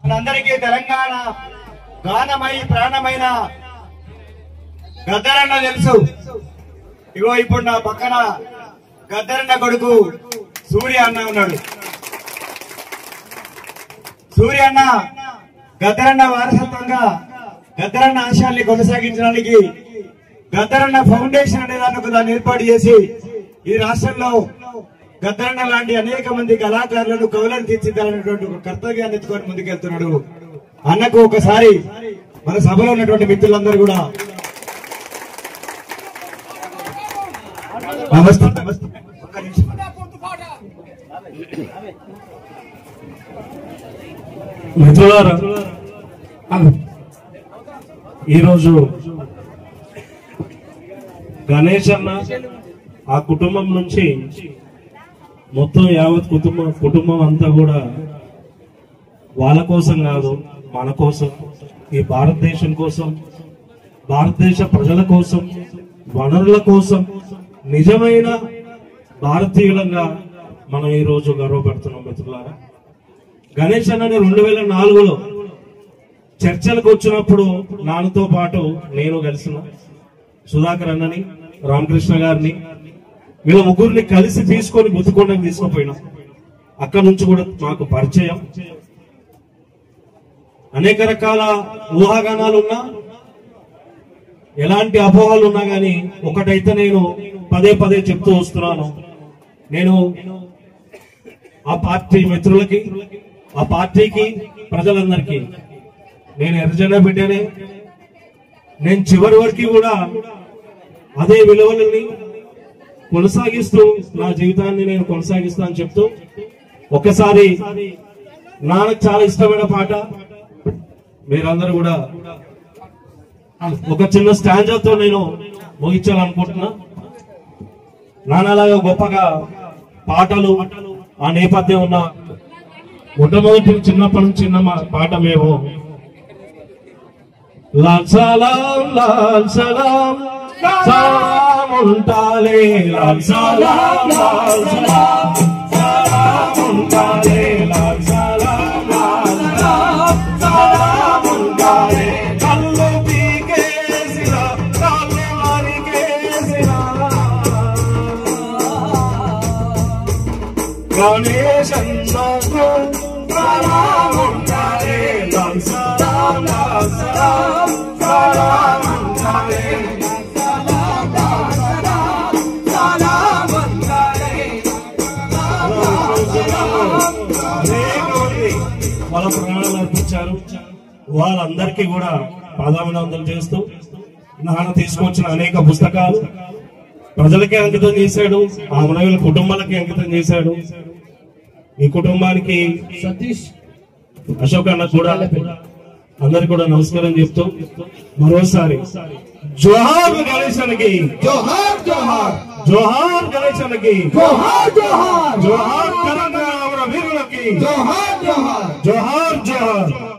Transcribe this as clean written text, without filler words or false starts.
మనందరికీ తెలంగాణ గానమై ప్రాణమైన గద్దరన్న తెలుసు. ఇగో ఇప్పుడు నా పక్కన గద్దరన్న కొడుకు సూర్య అన్న ఉన్నాడు. సూర్య అన్న గద్దరన్న వారసత్వంగా గద్దరన్న ఆశయాల్ని కొనసాగించడానికి గద్దరన్న ఫౌండేషన్ అనే దాన్ని ఏర్పాటు చేసి ఈ రాష్ట్రంలో గద్దరన్న లాంటి అనేక మంది కళాకారులను కవులను తీర్చిద్దాలనేటువంటి ఒక కర్తవ్యాన్ని ఎత్తుకొని ముందుకెళ్తున్నాడు. అన్నకు ఒకసారి మన సభలో ఉన్నటువంటి మిత్రులందరూ కూడా నమస్తే. మిత్రులారా, ఈరోజు గణేష్ అన్న ఆ కుటుంబం నుంచి మొత్తం యావత్ కుటుంబం అంతా కూడా వాళ్ళ కోసం కాదు, మన కోసం, ఈ భారతదేశం కోసం, భారతదేశ ప్రజల కోసం, వనరుల కోసం నిజమైన భారతీయులంగా మనం ఈ రోజు గర్వపడుతున్నాం. మిత్రులారా, గణేష్ అన్నని 2004లో చర్చలకు వచ్చినప్పుడు నాన్నతో పాటు నేను కలిసిన సుధాకర్ అన్నని, రామకృష్ణ గారిని, వీళ్ళ ముగ్గురిని కలిసి తీసుకొని గుర్తుకొండకు తీసుకుపోయినాం. అక్కడి నుంచి కూడా మాకు పరిచయం. అనేక రకాల ఊహాగానాలున్నా, ఎలాంటి అపోహలు ఉన్నా గానీ ఒకటైతే నేను పదే పదే చెప్తూ వస్తున్నాను. నేను ఆ పార్టీ మిత్రులకి, ఆ పార్టీకి, ప్రజలందరికీ నేను ఎర్రజెండా బిడ్డనే. నేను చివరి వరకు కూడా అదే విలువలని కొనసాగిస్తూ నా జీవితాన్ని నేను కొనసాగిస్తా అని చెప్తూ, ఒక్కసారి నాకు చాలా ఇష్టమైన పాట మీరందరూ కూడా ఒక చిన్న స్టాంజాతో నేను ముగించాలనుకుంటున్నా. నాన్నలాగా గొప్పగా పాటలు ఆ నేపథ్యం ఉన్న మొట్టమొదటి చిన్నప్పటి నుంచి చిన్న పాట మేము లాల్ సలాం లాల్ సలాం సలాం ఉంటాలే, లాల్ సలాం లాల్ సలాం సలాం ఉంటాలే, లాల్ సలాం లాల్ సలాం సలాం ఉంటాలే, కళ్ళు పీకేసిన కాళ్ళు మరికేసిన గణేష్ అన్నకు సలాం ఉంటాలే, లాల్ సలాం లాల్ సలాం సలాం ఉంటాలే, వాళ్ళ ప్రాణాలు అర్పించారు. వాళ్ళందరికీ కూడా పాదాభివందనలు చేస్తూ, నాన్న తీసుకొచ్చిన అనేక పుస్తకాలు ప్రజలకే అంకితం చేశాడు, ఆ మనవుల కుటుంబాలకి అంకితం చేశాడు. ఈ కుటుంబానికి సతీష్, అశోక్ అన్న కూడా అందరికి కూడా నమస్కారం చెప్తూ మరోసారి జోహార్ గణేశానికి, జోహార్ జోహార్, జోహార్ గణేశానికి, జోహార్ జోహార్, జోహార్ తెలంగాణ వీరులకి, జోహార్ జోహార్, జోహార్